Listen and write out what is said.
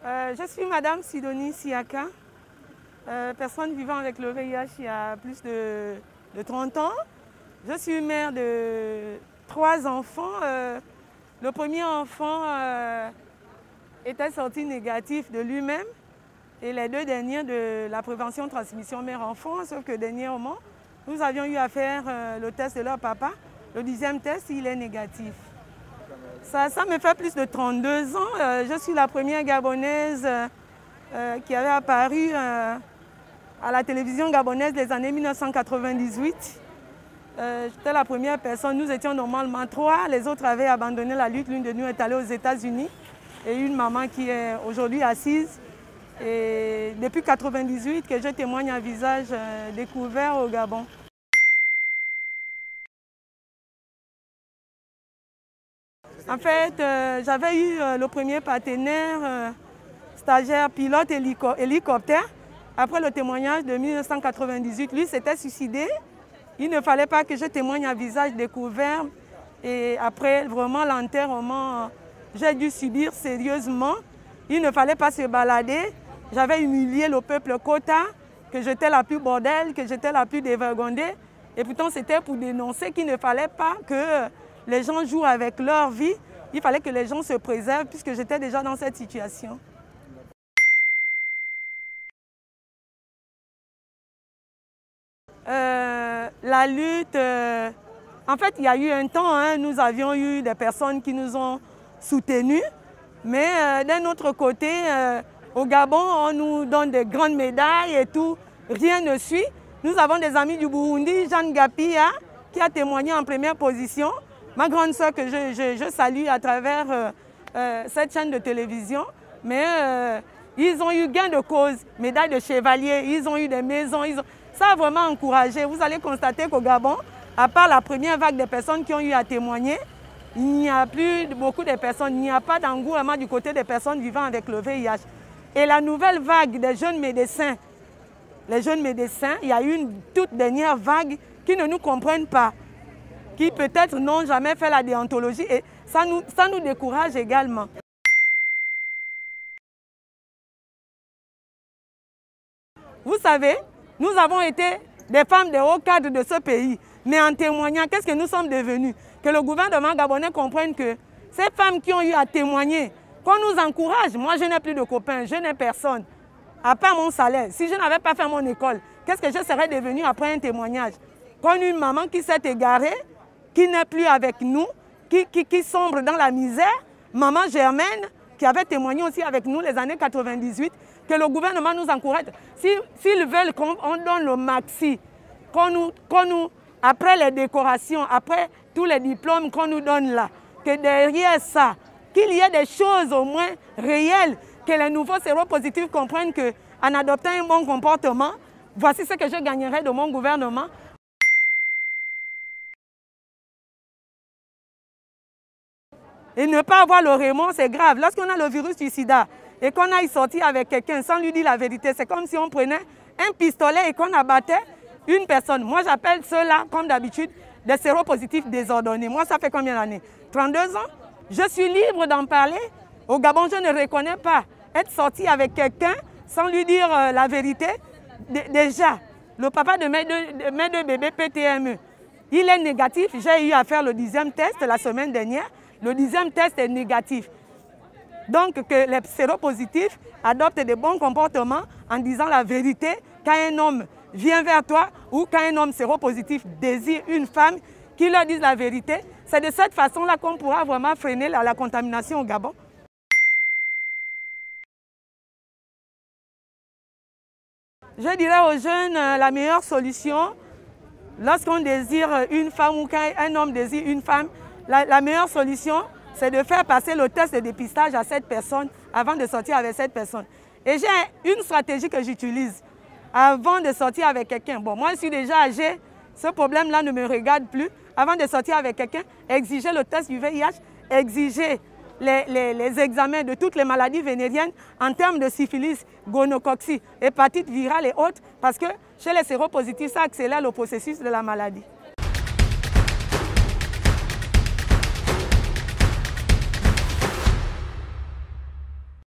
Je suis Madame Sidonie Siaka, personne vivant avec le VIH il y a plus de 30 ans. Je suis mère de 3 enfants. Le premier enfant était sorti négatif de lui-même et les 2 derniers de la prévention transmission mère-enfant, sauf que dernièrement, nous avions eu à faire le test de leur papa. Le 10e test, il est négatif. Ça me fait plus de 32 ans. Je suis la première Gabonaise qui avait apparu à la télévision gabonaise des années 1998. J'étais la première personne. Nous étions normalement 3. Les autres avaient abandonné la lutte. L'une de nous est allée aux États-Unis. Et une maman qui est aujourd'hui assise. Et depuis 1998 que je témoigne à visage découvert au Gabon. En fait, j'avais eu le premier partenaire, stagiaire, pilote hélicoptère. Après le témoignage de 1998, lui s'était suicidé. Il ne fallait pas que je témoigne à visage découvert. Et après vraiment l'enterrement, j'ai dû subir sérieusement. Il ne fallait pas se balader. J'avais humilié le peuple Kota, que j'étais la plus bordelle, que j'étais la plus dévergondée. Et pourtant, c'était pour dénoncer qu'il ne fallait pas que les gens jouent avec leur vie. Il fallait que les gens se préservent puisque j'étais déjà dans cette situation. La lutte, en fait, il y a eu un temps, nous avions eu des personnes qui nous ont soutenus. Mais d'un autre côté, au Gabon, on nous donne des grandes médailles et tout. Rien ne suit. Nous avons des amis du Burundi, Jeanne Gapia, qui a témoigné en première position. Ma grande sœur que je salue à travers cette chaîne de télévision. Mais ils ont eu gain de cause, médaille de chevalier, ils ont eu des maisons. Ça a vraiment encouragé. Vous allez constater qu'au Gabon, à part la première vague de personnes qui ont eu à témoigner, il n'y a plus beaucoup de personnes, il n'y a pas d'engouement du côté des personnes vivant avec le VIH. Et la nouvelle vague des jeunes médecins, les jeunes médecins, il y a eu une toute dernière vague qui ne nous comprennent pas, qui peut-être n'ont jamais fait la déontologie et ça nous décourage également. Vous savez, nous avons été des femmes de haut cadre de ce pays, mais en témoignant, qu'est-ce que nous sommes devenus? Que le gouvernement gabonais comprenne que ces femmes qui ont eu à témoigner, qu'on nous encourage. Moi, je n'ai plus de copains, je n'ai personne, à part mon salaire. Si je n'avais pas fait mon école, qu'est-ce que je serais devenue après un témoignage? Qu'on une maman qui s'est égarée, qui n'est plus avec nous, qui sombre dans la misère, maman Germaine, qui avait témoigné aussi avec nous les années 98, que le gouvernement nous encourage. S'ils veulent qu'on donne le maxi, qu'on nous, après les décorations, après tous les diplômes qu'on nous donne là, que derrière ça, qu'il y ait des choses au moins réelles, que les nouveaux séropositifs comprennent qu'en adoptant un bon comportement, voici ce que je gagnerai de mon gouvernement. Et ne pas avoir le remords, c'est grave. Lorsqu'on a le virus du sida et qu'on aille sortir avec quelqu'un sans lui dire la vérité, c'est comme si on prenait un pistolet et qu'on abattait une personne. Moi, j'appelle ceux-là, comme d'habitude, des séropositifs désordonnés. Moi, ça fait combien d'années? 32 ans. Je suis libre d'en parler. Au Gabon, je ne reconnais pas être sorti avec quelqu'un sans lui dire la vérité. Déjà, le papa de mes deux bébés PTME, il est négatif. J'ai eu à faire le 10e test la semaine dernière. Le 10e test est négatif. Donc, que les séropositifs adoptent de bons comportements en disant la vérité quand un homme vient vers toi ou quand un homme séropositif désire une femme qui leur dise la vérité. C'est de cette façon-là qu'on pourra vraiment freiner la contamination au Gabon. Je dirais aux jeunes, la meilleure solution, lorsqu'on désire une femme ou quand un homme désire une femme, la meilleure solution, c'est de faire passer le test de dépistage à cette personne avant de sortir avec cette personne. Et j'ai une stratégie que j'utilise avant de sortir avec quelqu'un. Bon, moi, je suis déjà âgée, ce problème-là ne me regarde plus. Avant de sortir avec quelqu'un, exiger le test du VIH, exiger les examens de toutes les maladies vénériennes en termes de syphilis, gonocoxie, hépatite virale et autres, parce que chez les séropositifs, ça accélère le processus de la maladie.